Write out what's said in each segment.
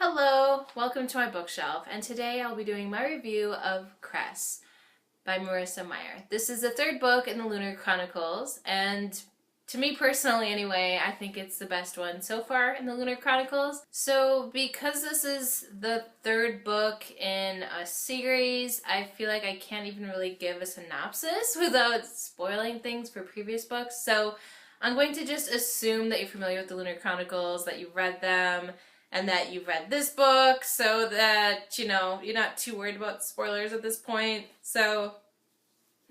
Hello, welcome to my bookshelf, and today I'll be doing my review of Cress by Marissa Meyer. This is the third book in the Lunar Chronicles, and to me personally anyway, I think it's the best one so far in the Lunar Chronicles. So because this is the third book in a series, I feel like I can't even really give a synopsis without spoiling things for previous books. So I'm going to just assume that you're familiar with the Lunar Chronicles, that you've read them, and that you've read this book, so that, you're not too worried about spoilers at this point. So,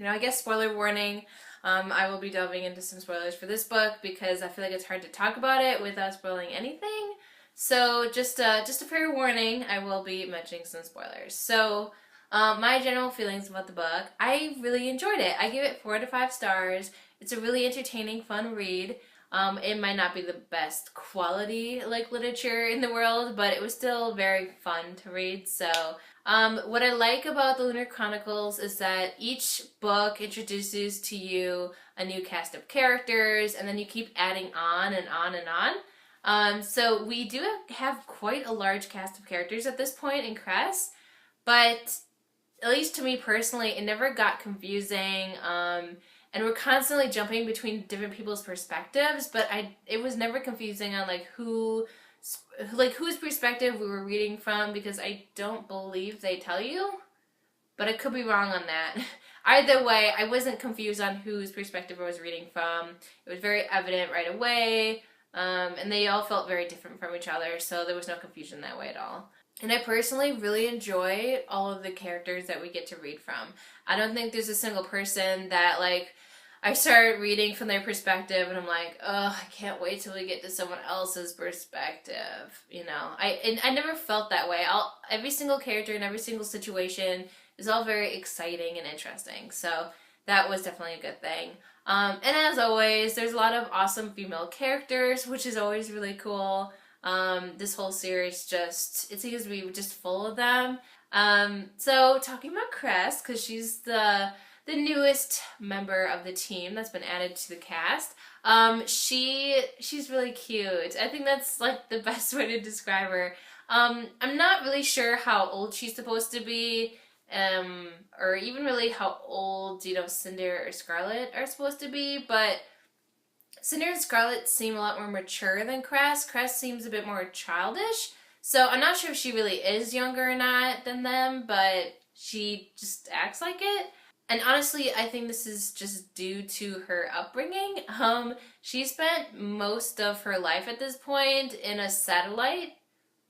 I guess spoiler warning, I will be delving into some spoilers for this book because I feel like it's hard to talk about it without spoiling anything. So just a fair warning, I will be mentioning some spoilers. So, my general feelings about the book, I really enjoyed it. I give it 4 to 5 stars. It's a really entertaining, fun read. It might not be the best quality literature in the world, but it was still very fun to read. So what I like about the Lunar Chronicles is that each book introduces to you a new cast of characters, and then you keep adding on and on and on. So we do have quite a large cast of characters at this point in Cress, but at least to me personally, it never got confusing. And we're constantly jumping between different people's perspectives, but it was never confusing on whose perspective we were reading from, because I don't believe they tell you, but I could be wrong on that. Either way, I wasn't confused on whose perspective I was reading from. It was very evident right away, and they all felt very different from each other, so there was no confusion that way at all. And I personally really enjoy all of the characters that we get to read from. I don't think there's a single person that I start reading from their perspective and I'm like, oh, I can't wait till we get to someone else's perspective. I never felt that way. Every single character in every single situation is all very exciting and interesting. So that was definitely a good thing. And as always, there's a lot of awesome female characters, which is always really cool. This whole series it seems to be just full of them. So talking about Cress, because she's the newest member of the team that's been added to the cast. She's really cute. I think that's the best way to describe her. I'm not really sure how old she's supposed to be, or even really how old, Cinder or Scarlet are supposed to be, but Cinder and Scarlet seem a lot more mature than Cress. Cress seems a bit more childish, so I'm not sure if she really is younger or not than them, but she just acts like it. And honestly, I think this is just due to her upbringing. She spent most of her life at this point in a satellite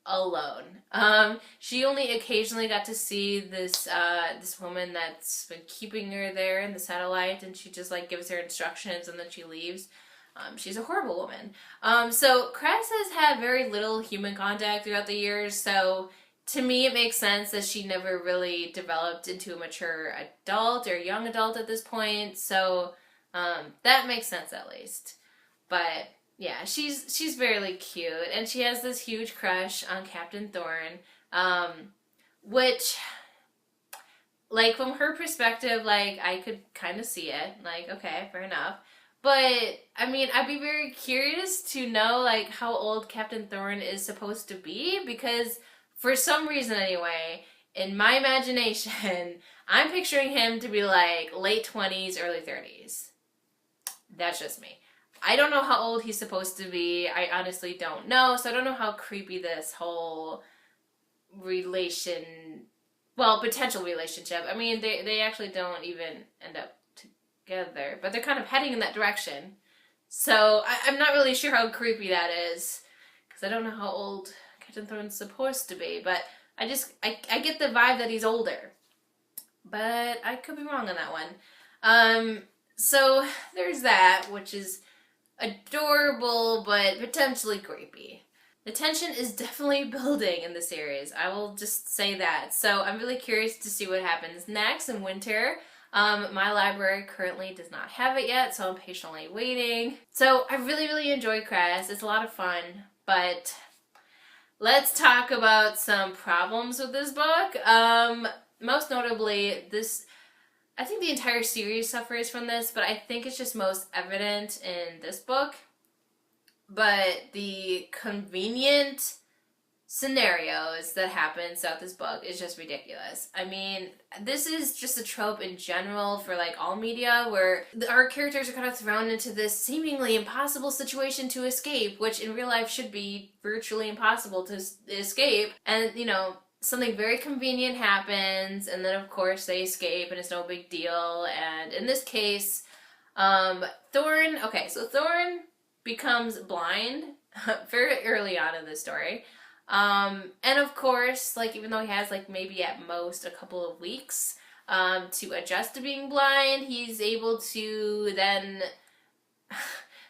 alone. She only occasionally got to see this woman that's been keeping her there in the satellite, and she just gives her instructions and then she leaves. She's a horrible woman. So Cress has had very little human contact throughout the years, so to me it makes sense that she never really developed into a mature adult or young adult at this point, so that makes sense at least. But yeah, she's very cute, and she has this huge crush on Captain Thorn, which, from her perspective, I could kind of see it, okay, fair enough. But, I'd be very curious to know, how old Captain Thorn is supposed to be, because for some reason anyway, in my imagination, I'm picturing him to be late 20s, early 30s. That's just me. I don't know how old he's supposed to be. I honestly don't know, so I don't know how creepy this whole potential relationship. They actually don't even end up together, but they're kind of heading in that direction. So I'm not really sure how creepy that is, because I don't know how old Captain Thorne's supposed to be, but I get the vibe that he's older, but I could be wrong on that one. So there's that, which is adorable but potentially creepy. The tension is definitely building in the series, I will just say that. So I'm really curious to see what happens next in winter. My library currently does not have it yet, so I'm patiently waiting. So I really enjoy Cress. It's a lot of fun, but let's talk about some problems with this book. Most notably, I think the entire series suffers from this, but I think it's just most evident in this book. But the convenient scenarios that happen throughout this book is just ridiculous. I mean, this is just a trope in general for like all media where our characters are kind of thrown into this seemingly impossible situation to escape, which in real life should be virtually impossible to escape. And, you know, something very convenient happens, and then of course they escape and it's no big deal. And in this case, Thorn becomes blind very early on in the story. And of course, like, even though he has like maybe at most a couple of weeks to adjust to being blind, he's able to then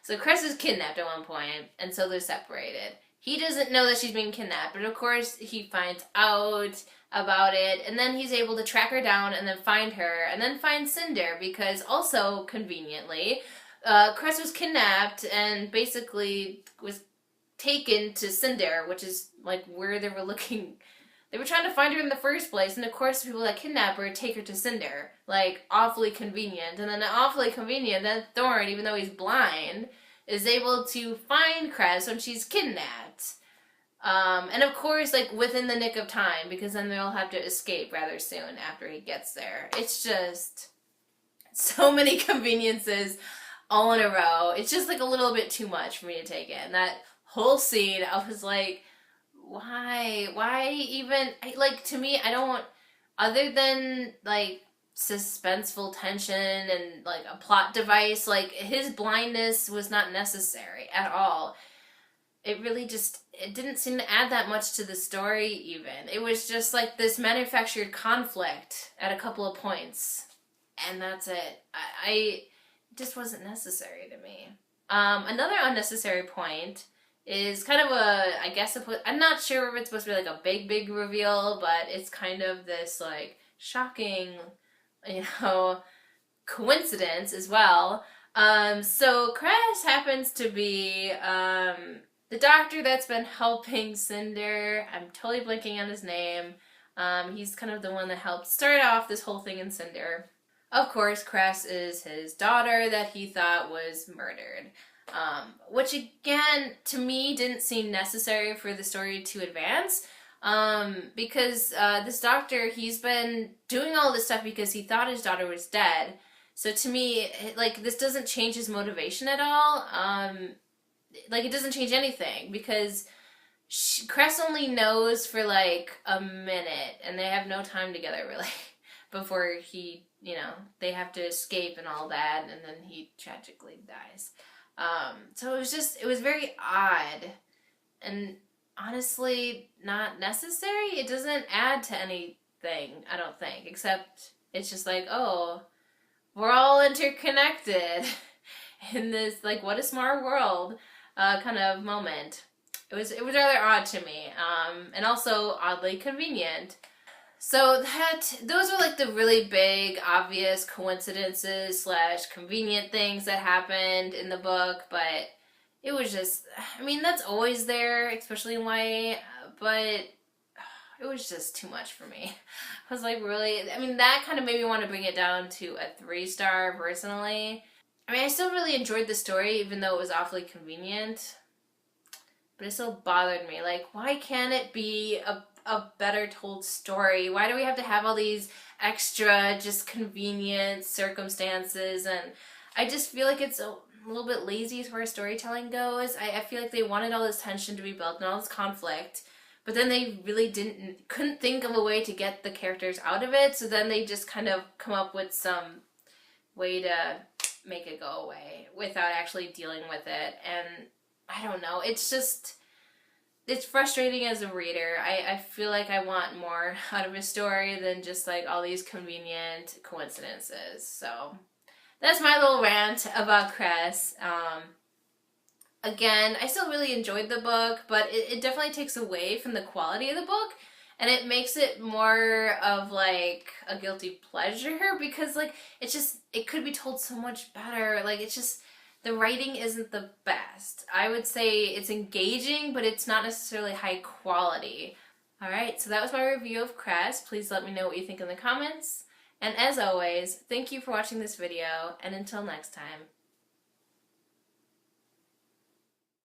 so Cress is kidnapped at one point, and so they're separated. He doesn't know that she's being kidnapped, but of course he finds out about it, and then he's able to track her down and then find her, and then find Cinder, because also conveniently Cress was kidnapped and basically was taken to Cinder, which is like where they were looking. They were trying to find her in the first place, and of course the people that kidnap her take her to Cinder. Like, awfully convenient. And then awfully convenient that Thorn, even though he's blind, is able to find Cress when she's kidnapped. And of course, like, within the nick of time, because then they'll have to escape rather soon after he gets there. It's just so many conveniences all in a row. It's just like a little bit too much for me to take in. That whole scene, I was like, why even, like, to me, I don't, other than like suspenseful tension and like a plot device, like, his blindness was not necessary at all. It really just, it didn't seem to add that much to the story even. It was just like this manufactured conflict at a couple of points, and that's it. It just wasn't necessary to me. Another unnecessary point is kind of a, I guess, I'm not sure if it's supposed to be like a big reveal, but it's kind of this like shocking, you know, coincidence as well. So Cress happens to be the doctor that's been helping Cinder. I'm totally blanking on his name. He's kind of the one that helped start off this whole thing in Cinder. Of course, Cress is his daughter that he thought was murdered. Which again, to me, didn't seem necessary for the story to advance, because this doctor, he's been doing all this stuff because he thought his daughter was dead. So to me, like, this doesn't change his motivation at all. Like, it doesn't change anything, because Cress only knows for like a minute, and they have no time together really before he, you know, they have to escape and all that, and then he tragically dies. So it was very odd, and honestly not necessary. It doesn't add to anything, I don't think, except it's just like, oh, we're all interconnected in this, like, what a smart world kind of moment. It was rather odd to me, and also oddly convenient. So those are like the really big, obvious coincidences / convenient things that happened in the book, but it was just, I mean, that's always there, especially in YA, but it was just too much for me. I was like, really, I mean, that kind of made me want to bring it down to a 3-star personally. I mean, I still really enjoyed the story, even though it was awfully convenient, but it still bothered me. Like, why can't it be a better told story? Why do we have to have all these extra, just convenient circumstances? And I just feel like it's a little bit lazy as far as storytelling goes. I feel like they wanted all this tension to be built and all this conflict, but then they really couldn't think of a way to get the characters out of it, so then they just kind of come up with some way to make it go away without actually dealing with it. And I don't know, it's just, it's frustrating as a reader. I feel like I want more out of a story than just like all these convenient coincidences. So that's my little rant about Cress. Again, I still really enjoyed the book, but it definitely takes away from the quality of the book, and it makes it more of like a guilty pleasure, because like it could be told so much better. Like, it's just, the writing isn't the best. I would say it's engaging, but it's not necessarily high quality. Alright, so that was my review of Cress. Please let me know what you think in the comments. And as always, thank you for watching this video, and until next time,